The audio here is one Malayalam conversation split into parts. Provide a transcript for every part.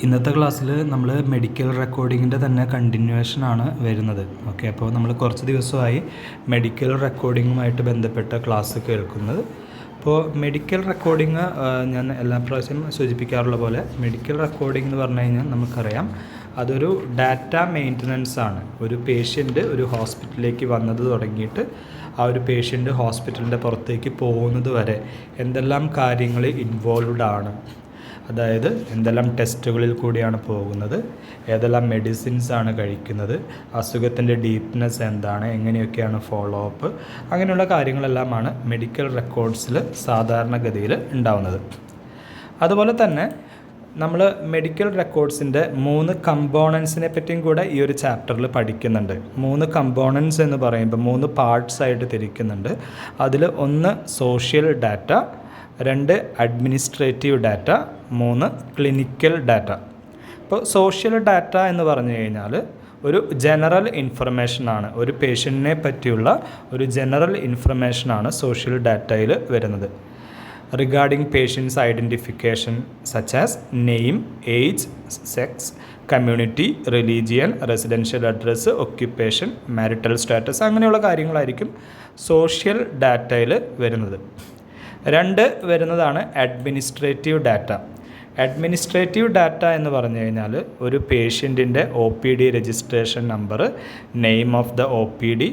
ഇന്നത്തെ ക്ലാസ്സിൽ നമ്മൾ മെഡിക്കൽ റെക്കോർഡിങ്ങിൻ്റെ തന്നെ കണ്ടിന്യൂവേഷനാണ് വരുന്നത്. ഓക്കെ, അപ്പോൾ നമ്മൾ കുറച്ച് ദിവസമായി മെഡിക്കൽ റെക്കോർഡിങ്ങുമായിട്ട് ബന്ധപ്പെട്ട ക്ലാസ് കേൾക്കുന്നത്. അപ്പോൾ മെഡിക്കൽ റെക്കോർഡിങ് ഞാൻ എല്ലാ പ്രാവശ്യം സൂചിപ്പിക്കാറുള്ള പോലെ മെഡിക്കൽ റെക്കോർഡിംഗ് എന്ന് പറഞ്ഞു കഴിഞ്ഞാൽ നമുക്കറിയാം അതൊരു ഡാറ്റ മെയിൻ്റനൻസ് ആണ്. ഒരു പേഷ്യൻ്റ് ഒരു ഹോസ്പിറ്റലിലേക്ക് വന്നത് തുടങ്ങിയിട്ട് ആ ഒരു പേഷ്യൻ്റ് ഹോസ്പിറ്റലിൻ്റെ പുറത്തേക്ക് പോകുന്നത് വരെ എന്തെല്ലാം കാര്യങ്ങൾ ഇൻവോൾവ്ഡ് ആണ്, അതായത് എന്തെല്ലാം ടെസ്റ്റുകളിൽ കൂടിയാണ് പോകുന്നത്, ഏതെല്ലാം മെഡിസിൻസ് ആണ് കഴിക്കുന്നത്, അസുഖത്തിൻ്റെ ഡീപ്നെസ് എന്താണ്, എങ്ങനെയൊക്കെയാണ് ഫോളോ അപ്പ്, അങ്ങനെയുള്ള കാര്യങ്ങളെല്ലാമാണ് മെഡിക്കൽ റെക്കോർഡ്സിൽ സാധാരണഗതിയിൽ ഉണ്ടാവുന്നത്. അതുപോലെ തന്നെ നമ്മൾ മെഡിക്കൽ റെക്കോർഡ്സിൻ്റെ 3 കമ്പോണൻസിനെ പറ്റിയും കൂടെ ഈ ഒരു ചാപ്റ്ററിൽ പഠിക്കുന്നുണ്ട്. 3 കമ്പോണൻസ് എന്ന് പറയുമ്പോൾ 3 പാർട്സ് ആയിട്ട് തിരിക്കുന്നുണ്ട്. അതിൽ 1 social data, 2 administrative data, 3 clinical data. ഇപ്പോൾ സോഷ്യൽ ഡാറ്റ എന്ന് പറഞ്ഞു കഴിഞ്ഞാൽ ഒരു ജനറൽ ഇൻഫർമേഷനാണ്, ഒരു പേഷ്യൻറ്റിനെ പറ്റിയുള്ള ഒരു ജനറൽ ഇൻഫർമേഷനാണ് സോഷ്യൽ ഡാറ്റയിൽ വരുന്നത്. Regarding patients identification such as name, age, sex, community, religion, residential address, occupation, marital status, അങ്ങനെയുള്ള കാര്യങ്ങളായിരിക്കും സോഷ്യൽ ഡാറ്റയിൽ വരുന്നത്. 2 വരുന്നതാണ് അഡ്മിനിസ്ട്രേറ്റീവ് ഡാറ്റ. അഡ്മിനിസ്ട്രേറ്റീവ് ഡാറ്റ എന്ന് പറഞ്ഞു കഴിഞ്ഞാൽ ഒരു പേഷ്യൻറ്റിൻ്റെ OPD registration number, name of the OPD,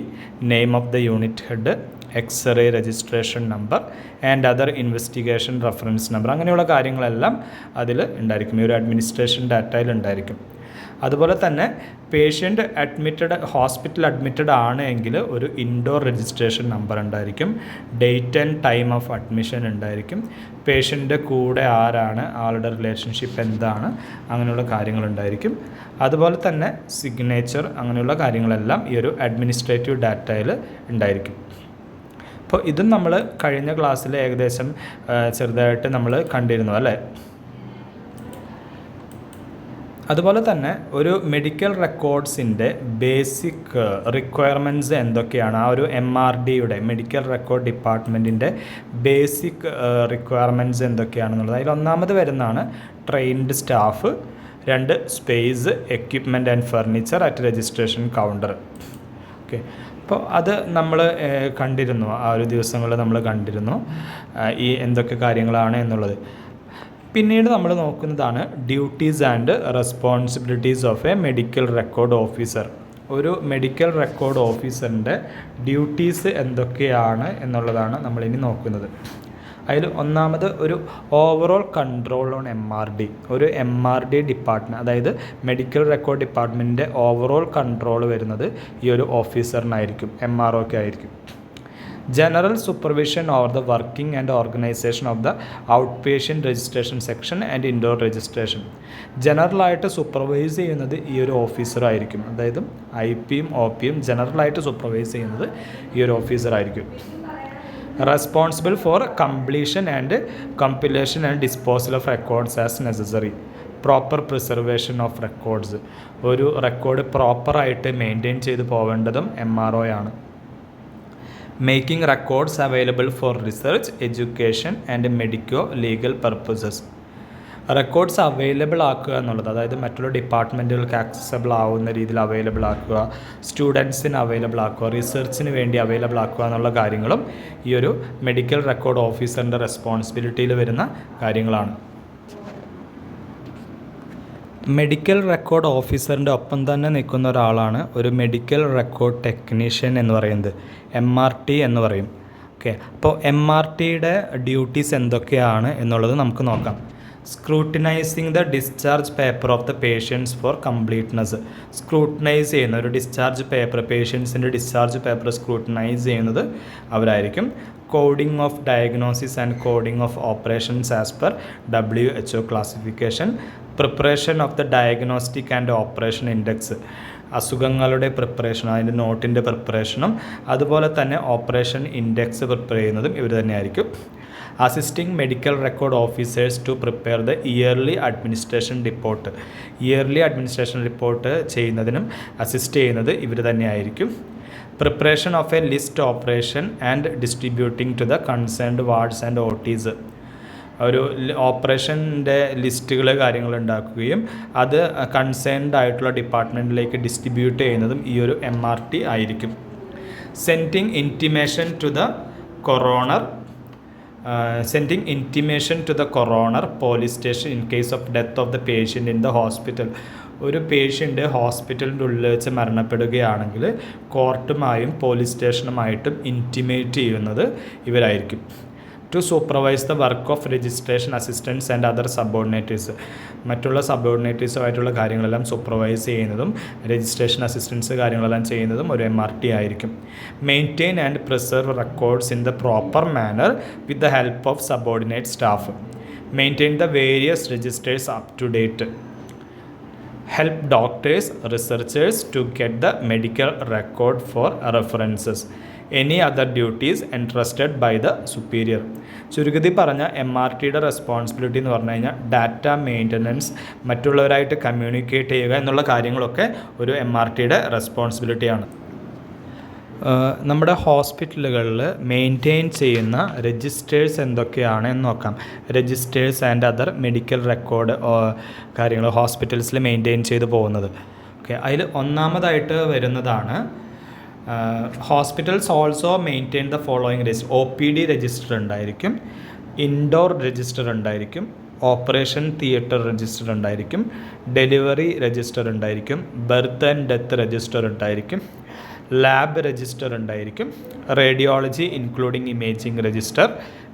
name of the unit head, x-ray registration number and other investigation reference number, അങ്ങനെയുള്ള കാര്യങ്ങളെല്ലാം അതിൽ ഉണ്ടായിരിക്കും, ഈ ഒരു അഡ്മിനിസ്ട്രേഷൻ ഡാറ്റയിൽ ഉണ്ടായിരിക്കും. അതുപോലെ തന്നെ പേഷ്യൻ്റ് ഹോസ്പിറ്റൽ അഡ്മിറ്റഡ് ആണ് എങ്കിൽ ഒരു ഇൻഡോർ രജിസ്ട്രേഷൻ നമ്പർ ഉണ്ടായിരിക്കും, date and time of admission ഉണ്ടായിരിക്കും, പേഷ്യൻ്റെ കൂടെ ആരാണ്, ആളുടെ റിലേഷൻഷിപ്പ് എന്താണ്, അങ്ങനെയുള്ള കാര്യങ്ങളുണ്ടായിരിക്കും. അതുപോലെ തന്നെ സിഗ്നേച്ചർ, അങ്ങനെയുള്ള കാര്യങ്ങളെല്ലാം ഈ ഒരു അഡ്മിനിസ്ട്രേറ്റീവ് ഡാറ്റയിൽ ഉണ്ടായിരിക്കും. അപ്പോൾ ഇതും നമ്മൾ കഴിഞ്ഞ ക്ലാസ്സിൽ ഏകദേശം ചെറുതായിട്ട് നമ്മൾ കണ്ടിരുന്നു അല്ലേ. അതുപോലെ തന്നെ ഒരു മെഡിക്കൽ റെക്കോർഡ്സിൻ്റെ ബേസിക് റിക്വയർമെൻറ്റ്സ് എന്തൊക്കെയാണ്, ആ ഒരു MRDയുടെ മെഡിക്കൽ റെക്കോർഡ് ഡിപ്പാർട്ട്മെൻറ്റിൻ്റെ ബേസിക് റിക്വയർമെൻറ്റ്സ് എന്തൊക്കെയാണെന്നുള്ളത്. അതിൽ ഒന്നാമത് വരുന്നതാണ് trained staff, 2 space, equipment and furniture at registration counter. Okay, അപ്പോൾ അത് നമ്മൾ കണ്ടിരുന്നു, ആ ഒരു ദിവസങ്ങളിൽ നമ്മൾ കണ്ടിരുന്നു ഈ എന്തൊക്കെ കാര്യങ്ങളാണ് എന്നുള്ളത്. പിന്നീട് നമ്മൾ നോക്കുന്നതാണ് duties and responsibilities of a medical record officer. ഒരു മെഡിക്കൽ റെക്കോർഡ് ഓഫീസറിൻ്റെ ഡ്യൂട്ടീസ് എന്തൊക്കെയാണ് എന്നുള്ളതാണ് നമ്മളിനി നോക്കുന്നത്. അതിൽ ഒന്നാമത് ഒരു ഓവറോൾ കൺട്രോൾ ഓൺ MRD. ഒരു MRD ഡിപ്പാർട്ട്മെൻറ്റ്, അതായത് മെഡിക്കൽ റെക്കോർഡ് ഡിപ്പാർട്ട്മെൻറ്റിൻ്റെ ഓവറോൾ കൺട്രോൾ വരുന്നത് ഈ ഒരു ഓഫീസറിനായിരിക്കും, MRO ആയിരിക്കും. General supervision over the working and organisation of the out patient registration section and indoor registration. ജനറലായിട്ട് സൂപ്പർവൈസ് ചെയ്യുന്നത് ഈ ഒരു ഓഫീസറായിരിക്കും, അതായത് IP-യും OP-യും ജനറലായിട്ട് സൂപ്പർവൈസ് ചെയ്യുന്നത് ഈ ഒരു ഓഫീസറായിരിക്കും. Responsible for completion and compilation and disposal of records as necessary. Proper preservation of records. ഒരു റെക്കോർഡ് പ്രോപ്പറായിട്ട് മെയിൻറ്റെയിൻ ചെയ്ത് പോവേണ്ടതും MRO ആണ്. Making records available for research, education and medico legal purposes. Records available ആക്കുക എന്നുള്ളത്, അതായത് മറ്റുള്ള ഡിപ്പാർട്ട്മെൻറ്റുകൾക്ക് ആക്സസബിൾ ആവുന്ന രീതിയിൽ അവൈലബിൾ ആക്കുക, സ്റ്റുഡൻസിന് അവൈലബിൾ ആക്കുക, റിസർച്ചിന് വേണ്ടി അവൈലബിൾ ആക്കുക എന്നുള്ള കാര്യങ്ങളും ഈ ഒരു മെഡിക്കൽ റെക്കോർഡ് ഓഫീസറിൻ്റെ റെസ്പോൺസിബിലിറ്റിയിൽ വരുന്ന കാര്യങ്ങളാണ്. മെഡിക്കൽ റെക്കോർഡ് ഓഫീസറിൻ്റെ ഒപ്പം തന്നെ നിൽക്കുന്ന ഒരാളാണ് ഒരു മെഡിക്കൽ റെക്കോർഡ് ടെക്നീഷ്യൻ എന്ന് പറയുന്നത്, MRT എന്ന് പറയും. ഓക്കെ, അപ്പോൾ MRTയുടെ ഡ്യൂട്ടീസ് എന്തൊക്കെയാണ് എന്നുള്ളത് നമുക്ക് നോക്കാം. Scrutinising the discharge paper of the patients for completeness. Scrutinise ചെയ്യുന്ന ഒരു ഡിസ്ചാർജ് പേപ്പർ, പേഷ്യൻസിൻ്റെ ഡിസ്ചാർജ് പേപ്പർ സ്ക്രൂട്ടിനൈസ് ചെയ്യുന്നത് അവരായിരിക്കും. Coding of diagnosis and coding of operations as per WHO classification. Preparation of the diagnostic and operation index. അസുഖങ്ങളുടെ പ്രിപ്പറേഷൻ, അതിൻ്റെ നോട്ടിൻ്റെ പ്രിപ്പറേഷനും അതുപോലെ തന്നെ ഓപ്പറേഷൻ ഇൻഡെക്സ് പ്രിപ്പയർ ചെയ്യുന്നതും ഇവർ തന്നെയായിരിക്കും. Assisting medical record officers to prepare the yearly administration report. Yearly administration report ചെയ്യുന്നതിനും അസിസ്റ്റ് ചെയ്യുന്നത് ഇവർ തന്നെയായിരിക്കും. Preparation of a list operation and distributing to the concerned wards and OTs. ഒരു ഓപ്പറേഷൻ്റെ ലിസ്റ്റുകൾ കാര്യങ്ങൾ ഉണ്ടാക്കുകയും അത് കൺസേൺഡ് ആയിട്ടുള്ള ഡിപ്പാർട്ട്മെൻറ്റിലേക്ക് ഡിസ്ട്രിബ്യൂട്ട് ചെയ്യുന്നതും ഈ ഒരു MRT ആയിരിക്കും. Sending intimation to the coroner police station in case of death of the patient in the hospital. ഒരു പേഷ്യൻ്റ് ഹോസ്പിറ്റലിൻ്റെ ഉള്ളിൽ വെച്ച് മരണപ്പെടുകയാണെങ്കിൽ കോർട്ടുമായും പോലീസ് സ്റ്റേഷനുമായിട്ടും ഇൻറ്റിമേറ്റ് ചെയ്യുന്നത് ഇവരായിരിക്കും. To supervise the work of registration assistants and other subordinators. മറ്റുള്ള സബോർഡിനേറ്റേഴ്സുമായിട്ടുള്ള കാര്യങ്ങളെല്ലാം സൂപ്പർവൈസ് ചെയ്യുന്നതും രജിസ്ട്രേഷൻ അസിസ്റ്റൻസ് കാര്യങ്ങളെല്ലാം ചെയ്യുന്നതും ഒരു MRT ആയിരിക്കും. Maintain and preserve records in the proper manner with the help of subordinate staff. Maintain the various registers up to date. Help doctors, researchers to get the medical record for references. Any other duties entrusted by the superior. ചുരുക്കത്തിൽ പറഞ്ഞ MRTയുടെ റെസ്പോൺസിബിലിറ്റി എന്ന് പറഞ്ഞു കഴിഞ്ഞാൽ ഡാറ്റ മെയിൻ്റനൻസ്, മറ്റുള്ളവരായിട്ട് കമ്മ്യൂണിക്കേറ്റ് ചെയ്യുക എന്നുള്ള കാര്യങ്ങളൊക്കെ ഒരു MRTയുടെ റെസ്പോൺസിബിലിറ്റിയാണ്. നമ്മുടെ ഹോസ്പിറ്റലുകളിൽ മെയിൻറ്റെയിൻ ചെയ്യുന്ന രജിസ്റ്റേഴ്സ് എന്തൊക്കെയാണ് എന്ന് നോക്കാം. Registers and other medical record കാര്യങ്ങൾ ഹോസ്പിറ്റൽസിൽ മെയിൻറ്റെയിൻ ചെയ്ത് പോകുന്നത്. ഓക്കെ, അതിൽ ഒന്നാമതായിട്ട് വരുന്നതാണ് hospitals also maintain the following register. OPD register ഉണ്ടായിരിക്കും, ഇൻഡോർ രജിസ്റ്റർ ഉണ്ടായിരിക്കും, ഓപ്പറേഷൻ തിയേറ്റർ രജിസ്റ്റർ ഉണ്ടായിരിക്കും, ഡെലിവറി രജിസ്റ്റർ ഉണ്ടായിരിക്കും, ബർത്ത് ആൻഡ് ഡെത്ത് രജിസ്റ്റർ ഉണ്ടായിരിക്കും, ലാബ് രജിസ്റ്റർ ഉണ്ടായിരിക്കും, radiology including imaging register,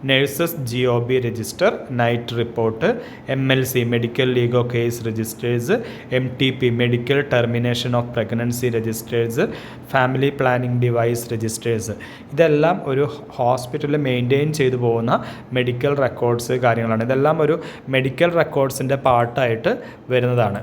nurses GOB register, night report, MLC medical legal case registers, MTP medical termination of pregnancy registers, family planning device registers. ഇതെല്ലാം ഒരു ഹോസ്പിറ്റലിൽ മെയിൻറ്റെയിൻ ചെയ്തു പോകുന്ന മെഡിക്കൽ റെക്കോർഡ്സ് കാര്യങ്ങളാണ്. ഇതെല്ലാം ഒരു മെഡിക്കൽ റെക്കോർഡ്സിൻ്റെ പാർട്ടായിട്ട് വരുന്നതാണ്.